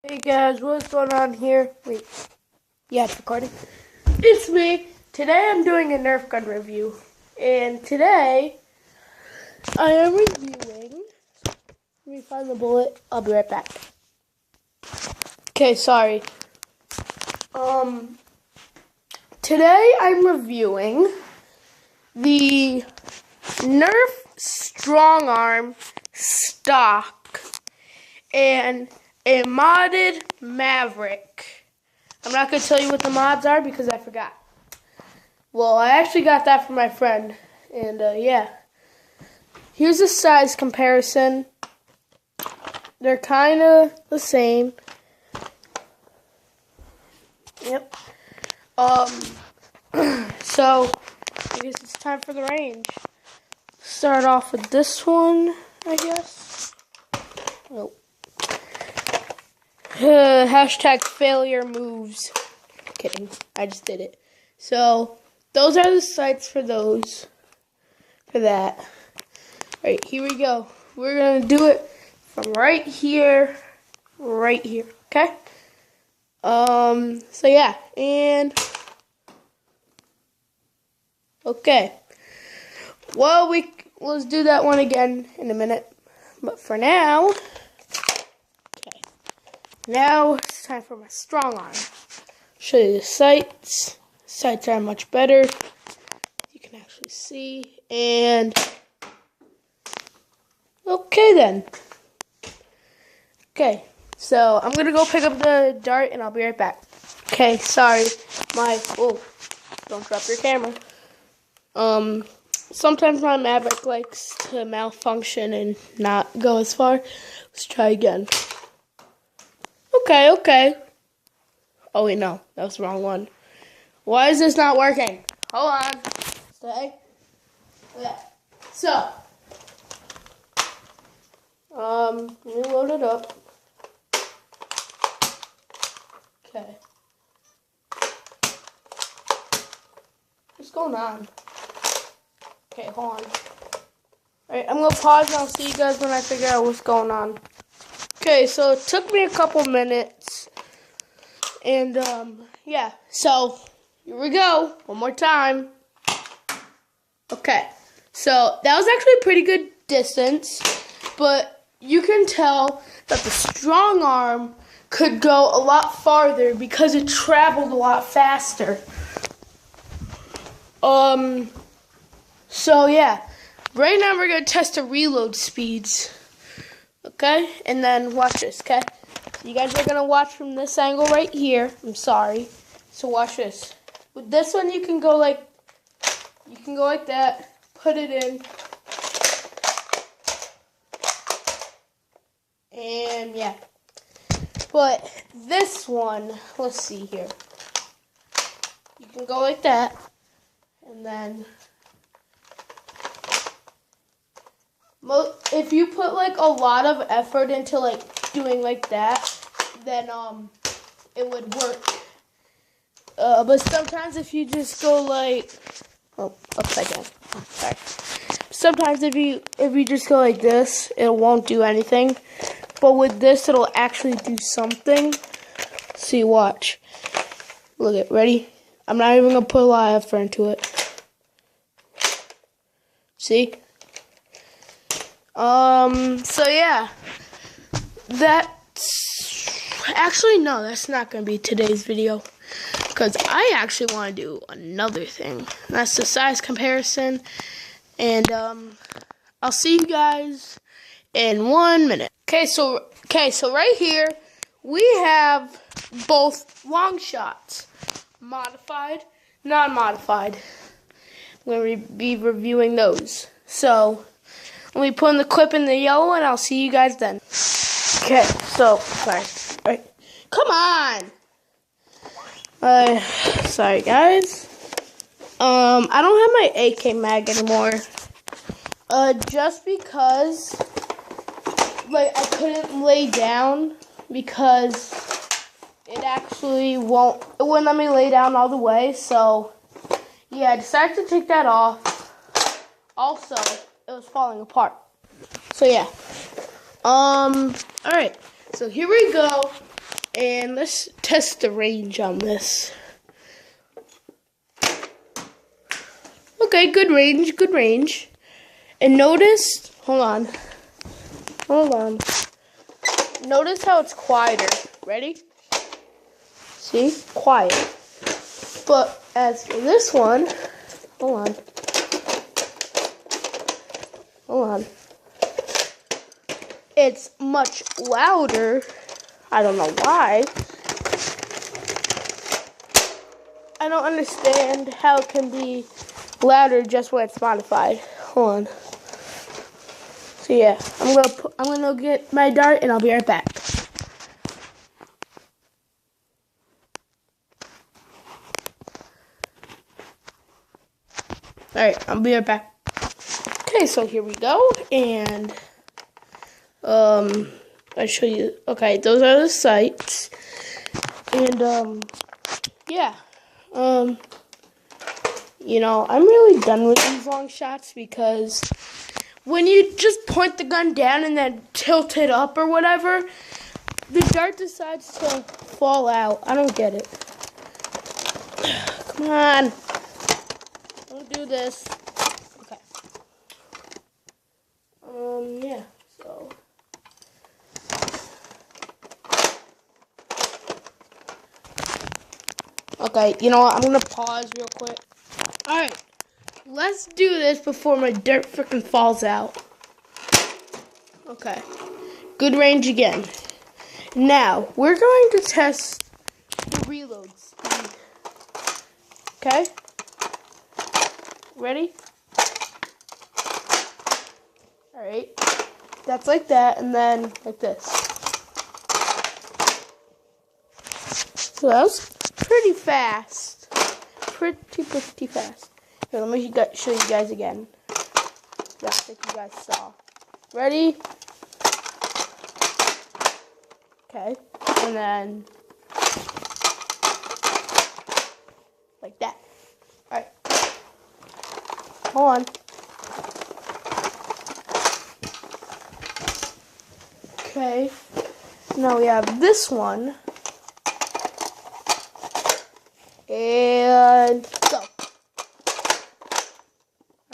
Hey guys, what's going on here? Wait, yeah, it's recording. It's me. Today I'm doing a Nerf gun review. And today I am reviewing. Let me find the bullet. I'll be right back. Okay, sorry. Today I'm reviewing the Nerf Strong Arm stock and a modded Maverick. I'm not going to tell you what the mods are because I forgot. Well, I actually got that from my friend. And, yeah. Here's a size comparison. They're kind of the same. Yep. So, I guess it's time for the range. Start off with this one, I guess. Nope. Hashtag failure moves. Kidding. I just did it. So, those are the sights for those. For that. Alright, here we go. We're going to do it from right here. Okay? So yeah. And, okay. Well, let's do that one again in a minute. But for now, okay. Now it's time for my strong arm. Show you the sights. Sights are much better. You can actually see. And okay then. Okay, so I'm gonna go pick up the dart and I'll be right back. Okay, sorry. Whoa, don't drop your camera. Sometimes my Maverick likes to malfunction and not go as far. Let's try again. Okay. Oh wait, no, that was the wrong one. Why is this not working? Hold on. Stay. Yeah. So, let me load it up. Okay. What's going on? Okay, hold on. Alright, I'm gonna pause and I'll see you guys when I figure out what's going on. Okay, so it took me a couple minutes. And, yeah. So, here we go. One more time. Okay. So, that was actually a pretty good distance. But you can tell that the strong arm could go a lot farther because it traveled a lot faster. So yeah, right now we're going to test the reload speeds, okay? And then watch this, okay? You guys are going to watch from this angle right here. I'm sorry. So watch this. With this one, you can go like that, put it in, and yeah. But this one, let's see here. You can go like that, and then if you put like a lot of effort into like doing like that, then it would work. But sometimes if you just go like, upside down. Sorry. Sometimes if you just go like this, it won't do anything. But with this, it'll actually do something. See, watch. Look it, ready? I'm not even gonna put a lot of effort into it. See? So yeah. Actually, no, that's not gonna be today's video. Because I actually want to do another thing. That's the size comparison. And, I'll see you guys in 1 minute. Okay, so right here, we have both Longshots. Modified, non-modified. I'm going to be reviewing those. So, let me put in the clip in the yellow and I'll see you guys then. Okay, so, sorry. Right. Come on! Sorry guys. I don't have my AK mag anymore. Just because, like, I couldn't lay down because it wouldn't let me lay down all the way, so, yeah, I decided to take that off. Also, it was falling apart. So, yeah. Alright, so here we go. And let's test the range on this. Okay, good range, good range. And notice, hold on. Notice how it's quieter. Ready? See? Quiet. But as for this one, hold on. It's much louder. I don't know why. I don't understand how it can be louder just when it's modified. Hold on. So yeah, I'm gonna get my dart and I'll be right back. Alright, I'll be right back. Okay, so here we go, and I show you. Okay, those are the sights, and yeah, you know, I'm really done with these long shots because when you just point the gun down and then tilt it up or whatever, the dart decides to fall out. I don't get it. Come on. Don't do this. Okay. Yeah, so. Okay, you know what? I'm gonna pause real quick. Alright. Let's do this before my dirt freaking falls out. Okay. Good range again. Now, we're going to test the reload speed. Okay? Ready? Alright. That's like that, and then like this. So that was pretty fast. Pretty fast. Here, let me show you guys again. Just like you guys saw. Ready? Okay. And then like that. Alright. Hold on. Okay. Now we have this one. And go.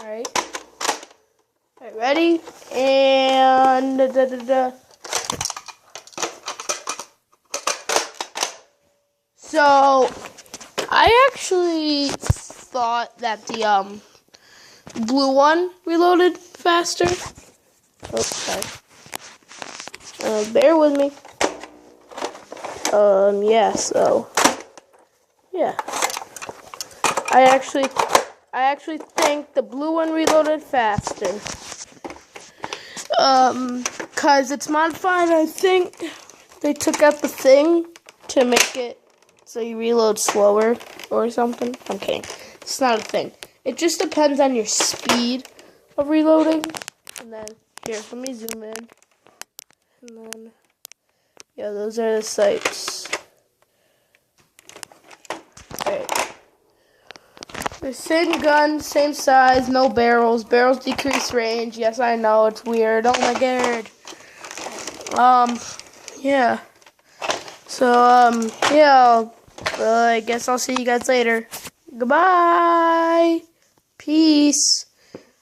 Alright. Alright, ready? And So I actually thought that the blue one reloaded faster. Oh, sorry. Bear with me. Yeah, so yeah. I actually think the blue one reloaded faster. Cause it's modified. I think they took out the thing to make it so you reload slower or something. I'm kidding. It's not a thing. It just depends on your speed of reloading. And then here, let me zoom in. And then yeah, those are the sights. Alright. The same gun, same size, no barrels. Barrels decrease range. Yes, I know, it's weird. Oh my god. Yeah. So, yeah, I guess I'll see you guys later. Goodbye. Peace.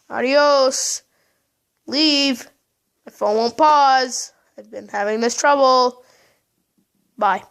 Adios. Leave. My phone won't pause. I've been having this trouble. Bye.